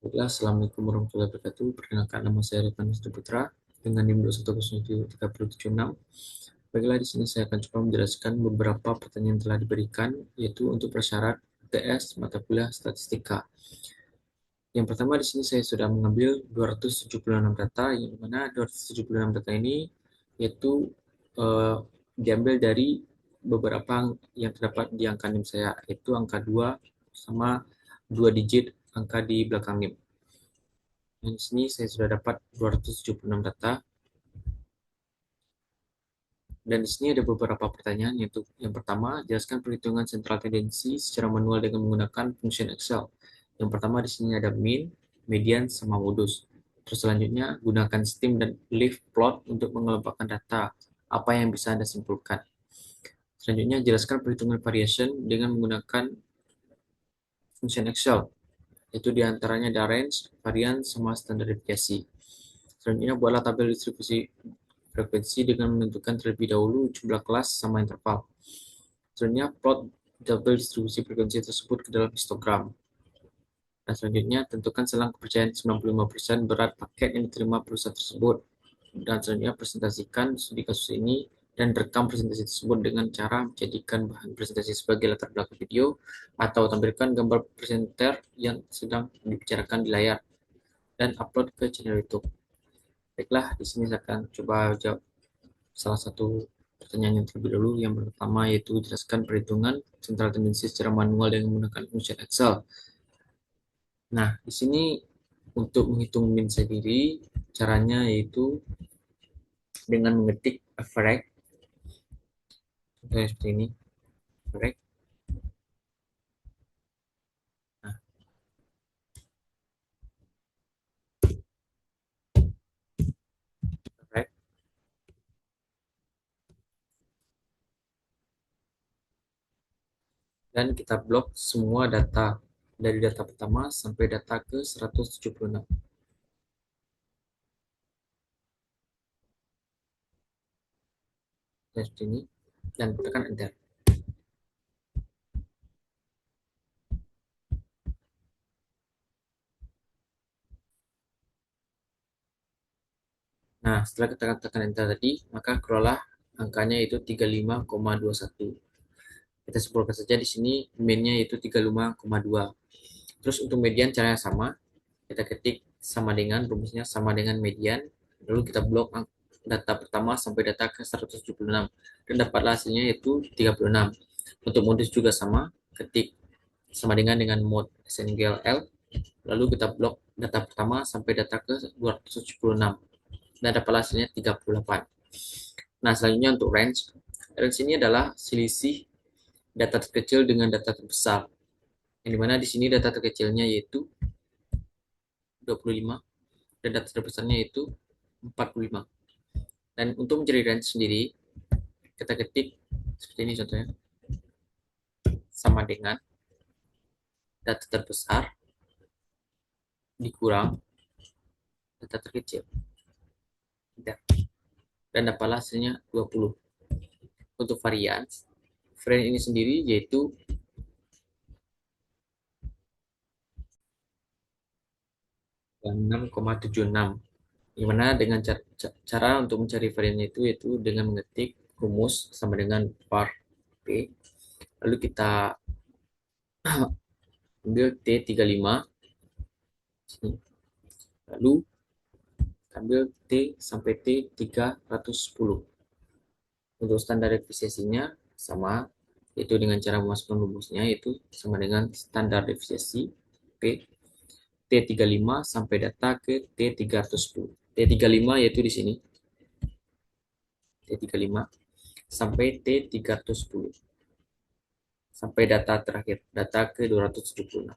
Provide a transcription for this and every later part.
Baiklah, Assalamualaikum warahmatullahi wabarakatuh. Perkenalkan, nama saya Rifan Putra dengan NIM 2107376. Baiklah, di sini saya akan coba menjelaskan beberapa pertanyaan yang telah diberikan, yaitu untuk prasyarat UTS mata kuliah statistika. Yang pertama, di sini saya sudah mengambil 276 data, yang mana 276 data ini yaitu eh, diambil dari beberapa yang terdapat di angka NIM saya, yaitu angka 2 sama 2 digit angka di belakang NIM. Di sini saya sudah dapat 276 data, dan di sini ada beberapa pertanyaan, yaitu yang pertama, jelaskan perhitungan sentral tendensi secara manual dengan menggunakan function Excel. Yang pertama di sini ada mean, median, sama modus. Terus selanjutnya, gunakan stem dan leaf plot untuk mengelompokkan data. Apa yang bisa Anda simpulkan? Selanjutnya, jelaskan perhitungan variation dengan menggunakan function Excel. Itu diantaranya ada range, varian, sama standar deviasi. Selanjutnya, buatlah tabel distribusi frekuensi dengan menentukan terlebih dahulu jumlah kelas sama interval. Selanjutnya, plot tabel distribusi frekuensi tersebut ke dalam histogram. Dan selanjutnya, tentukan selang kepercayaan 95% berat paket yang diterima perusahaan tersebut. Dan selanjutnya, presentasikan studi kasus ini dan rekam presentasi tersebut dengan cara menjadikan bahan presentasi sebagai latar belakang video atau tampilkan gambar presenter yang sedang dibicarakan di layar dan upload ke channel YouTube. Baiklah, di sini saya akan coba jawab salah satu pertanyaan yang terlebih dahulu. Yang pertama yaitu jelaskan perhitungan sentral tendensi secara manual dengan menggunakan function Excel. Nah, di sini untuk menghitung min sendiri, caranya yaitu dengan mengetik average, contohnya seperti ini, average. Nah, average. Dan kita blok semua data dari data pertama sampai data ke 176. Dan seperti ini, dan tekan enter. Nah, setelah kita tekan enter tadi, maka keluarlah angkanya itu 35,21. Kita simpulkan saja di sini min-nya yaitu 35,2. Terus untuk median caranya sama, kita ketik sama dengan rumusnya sama dengan median, lalu kita blok data pertama sampai data ke 176 dan dapatlah hasilnya yaitu 36. Untuk modus juga sama, ketik sama dengan mod SNGL, lalu kita blok data pertama sampai data ke 276 dan dapatlah hasilnya 38. Nah, selanjutnya untuk range. Range ini adalah selisih data terkecil dengan data terbesar. Yang dimana di sini data terkecilnya yaitu 25 dan data terbesarnya yaitu 45. Dan untuk mencari range sendiri, kita ketik seperti ini contohnya. Sama dengan data terbesar dikurang data terkecil. Dan dapatlah hasilnya 20. Untuk varian, varian ini sendiri yaitu 6,76. Gimana dengan cara untuk mencari variannya itu yaitu dengan mengetik rumus sama dengan var p, lalu kita ambil T35, lalu ambil T sampai T310. Untuk standar efisiensinya sama, yaitu dengan cara memasukkan rumusnya yaitu sama dengan standar efisiensi P T35 sampai data ke T310. T35 yaitu di sini T35 sampai T310 sampai data terakhir, data ke 276,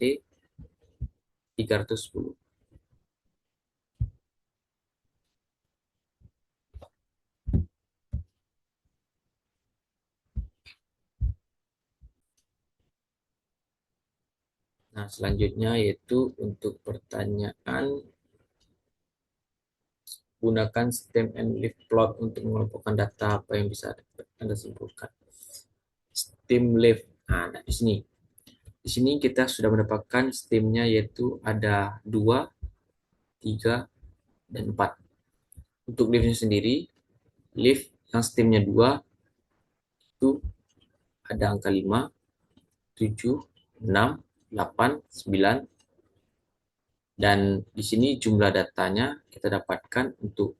T310. Nah, selanjutnya yaitu untuk pertanyaan, gunakan stem and leaf plot untuk mengelompokkan data. Apa yang bisa Anda simpulkan? Stem leaf. Nah, di sini. Di sini kita sudah mendapatkan stemnya, yaitu ada 2, 3, dan 4. Untuk leafnya sendiri, leaf yang stemnya 2 itu ada angka 5, 7, 6, 8, 9, dan di sini jumlah datanya kita dapatkan untuk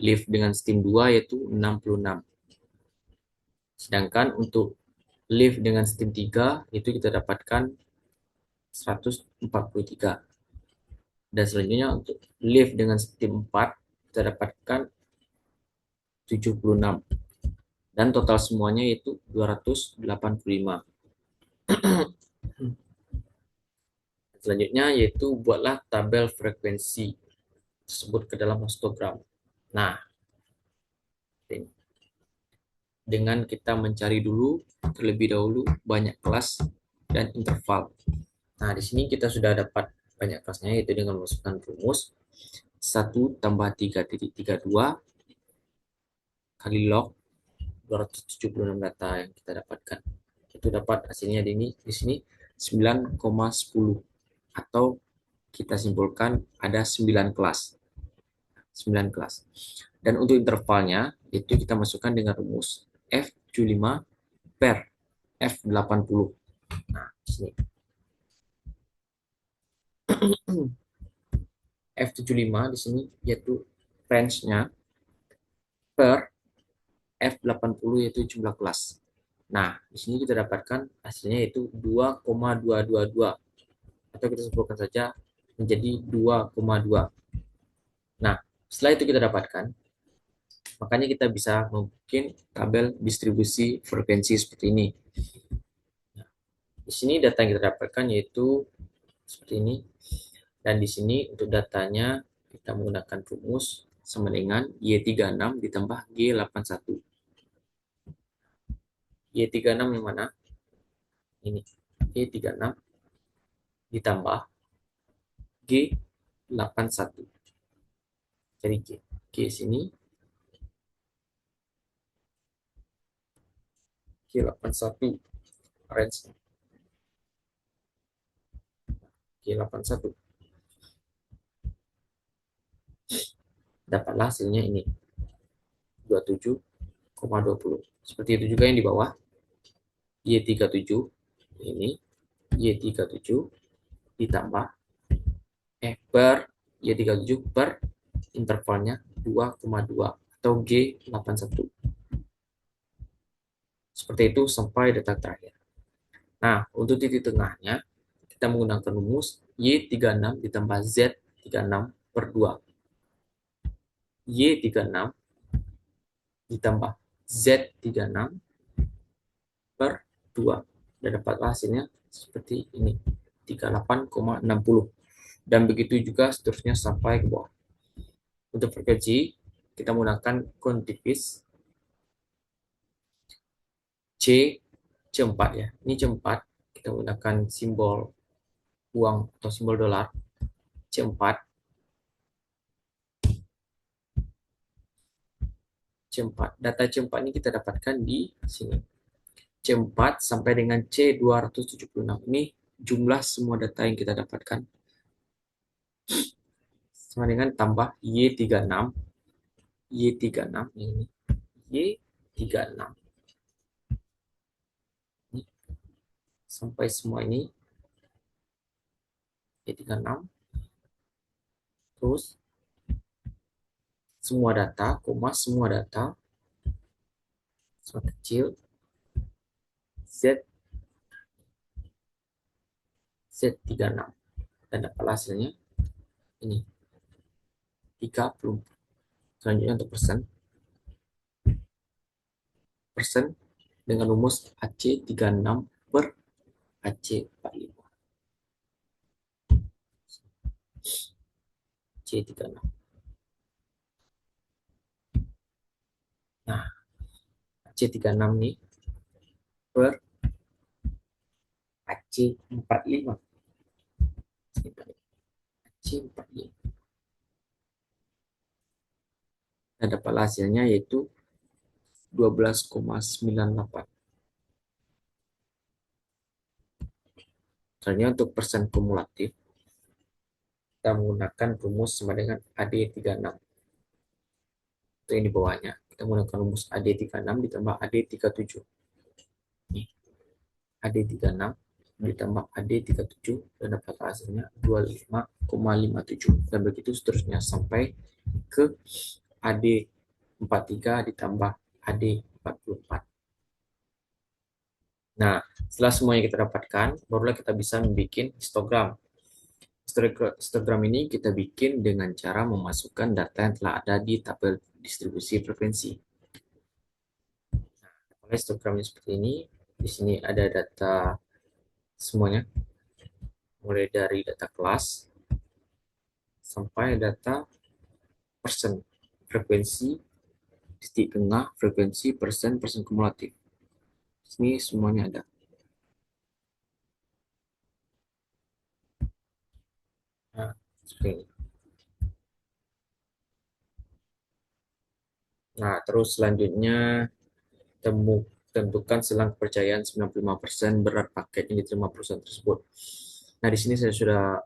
leaf dengan stem 2 yaitu 66. Sedangkan untuk leaf dengan stem 3 itu kita dapatkan 143. Dan selanjutnya untuk leaf dengan stem 4 kita dapatkan 76. Dan total semuanya itu 285. Selanjutnya yaitu buatlah tabel frekuensi tersebut ke dalam histogram. Nah, dengan kita mencari dulu terlebih dahulu banyak kelas dan interval. Nah, di sini kita sudah dapat banyak kelasnya, yaitu dengan memasukkan rumus 1 tambah 3,32 kali log 276 data yang kita dapatkan. Itu dapat hasilnya di sini 9,10, atau kita simpulkan ada 9 kelas. 9 kelas. Dan untuk intervalnya itu kita masukkan dengan rumus F75 per F80. Nah, di sini F75 di sini yaitu range-nya per F80 yaitu jumlah kelas. Nah, di sini kita dapatkan hasilnya yaitu 2,222, atau kita simpulkan saja menjadi 2,2. Nah, setelah itu kita dapatkan, makanya kita bisa membuat tabel distribusi frekuensi seperti ini. Di sini data yang kita dapatkan yaitu seperti ini. Dan di sini untuk datanya kita menggunakan rumus sama dengan Y36 ditambah G81. Y36 yang mana? Ini. Y36 ditambah G81. Jadi G sini G81 range G81. Dapatlah hasilnya ini 27,20. Seperti itu juga yang di bawah. Y37 ini Y37 ditambah per Y37 per intervalnya 2,2 atau G81. Seperti itu sampai data terakhir. Nah, untuk titik tengahnya kita menggunakan rumus Y36 ditambah Z36 per 2. Y36 ditambah Z36 per 2. Dan dapat hasilnya seperti ini, 38,60. Dan begitu juga seterusnya sampai ke bawah. Untuk frekuensi, kita menggunakan kuantivis C4 ya. Ini C4, kita menggunakan simbol uang atau simbol dolar C4. C4. Data C4 ini kita dapatkan di sini. C4 sampai dengan C276. Ini jumlah semua data yang kita dapatkan. Sama dengan tambah Y36. Y36 ini. Y36. Ini. Sampai semua ini. Y36. Terus semua data, semua data semua kecil Z Z36, dan dapat hasilnya ini 30. Selanjutnya untuk persen dengan rumus AC36 per AC45. C36. Nah, C36 nih per AC45. AC45. Dan dapat hasilnya yaitu 12,98. Soalnya untuk persen kumulatif, kita menggunakan rumus sama dengan AD36. Itu yang di bawahnya. Kita menggunakan rumus AD36 ditambah AD37. Nih, AD36 ditambah AD37 dan dapat hasilnya 25,57. Dan begitu seterusnya sampai ke AD43 ditambah AD44. Nah, setelah semuanya kita dapatkan, barulah kita bisa membuat histogram. Histogram ini kita bikin dengan cara memasukkan data yang telah ada di tabel distribusi frekuensi. Nah, histogramnya seperti ini. Di sini ada data semuanya, mulai dari data kelas sampai data persen, frekuensi, titik tengah, frekuensi, persen, persen kumulatif. Di sini semuanya ada. Nah, seperti ini. Nah, terus selanjutnya tentukan selang kepercayaan 95% berat paket yang diterima perusahaan tersebut. Nah, di sini saya sudah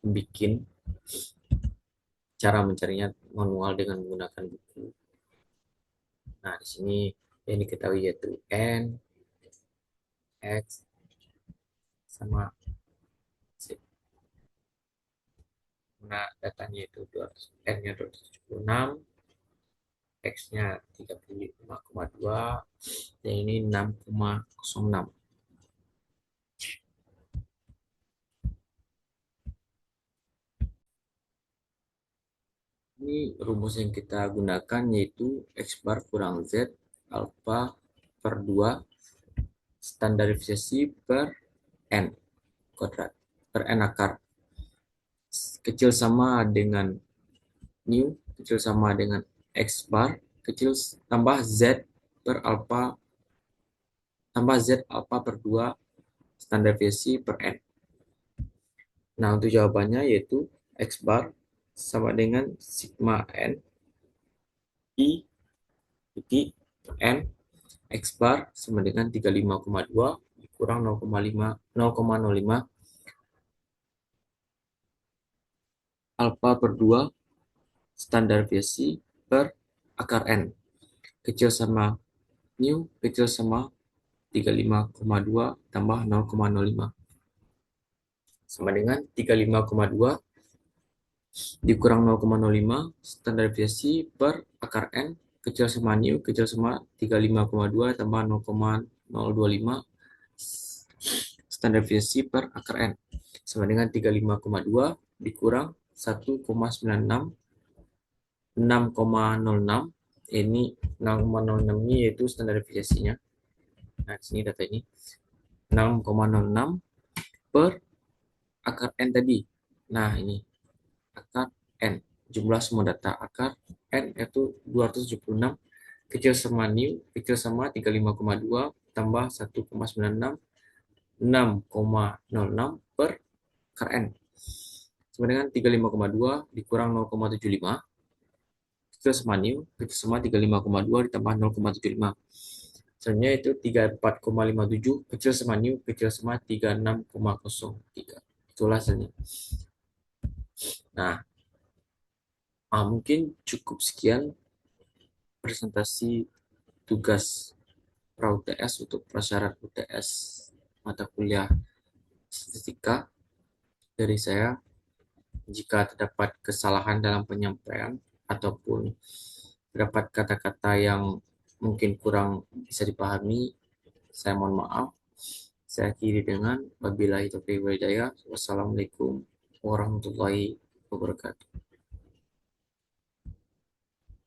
bikin cara mencarinya manual dengan menggunakan buku. Nah, di sini yang diketahui yaitu N, X, sama Z. Nah, datanya itu 200, N-nya 276, X-nya 35,2, dan ini 6,06. Ini rumus yang kita gunakan yaitu X bar kurang Z alfa per 2 standarisasi per N kuadrat per N akar. Kecil sama dengan new, kecil sama dengan X bar, kecil tambah Z per alfa, tambah Z alfa per 2 standar deviasi per N. Nah, untuk jawabannya yaitu X bar sama dengan sigma N I titik N X bar sama dengan 35,2 kurang 0,05 alfa per 2 standar deviasi per akar N. Kecil sama new, kecil sama 35,2 tambah 0,05 sama dengan 35,2 dikurang 0,05 standar deviasi per akar N kecil sama new kecil sama 35,2 tambah 0,025 standar deviasi per akar N sama dengan 35,2 dikurang 1,96 6,06. Ini 6,06 ini yaitu standar deviasinya. Nah, di sini data ini 6,06 per akar N tadi. Nah, ini akar N. Jumlah semua data akar N itu 276. Kecil sama new, kecil sama 35,2 tambah 1,96 6,06 per akar N. Sama dengan 35,2 dikurang 0,75. Kecil sama new, kecil sama 35,2 ditambah 0,75. Selanjutnya itu 34,57 kecil sama new, kecil sama 36,03. Itulah hasilnya. Nah, mungkin cukup sekian presentasi tugas pra UTS untuk prasyarat UTS mata kuliah statistika dari saya. Jika terdapat kesalahan dalam penyampaian ataupun terdapat kata-kata yang mungkin kurang bisa dipahami, saya mohon maaf. Saya akhiri dengan wabillahi taufiq wal hidayah. Wassalamualaikum warahmatullahi wabarakatuh.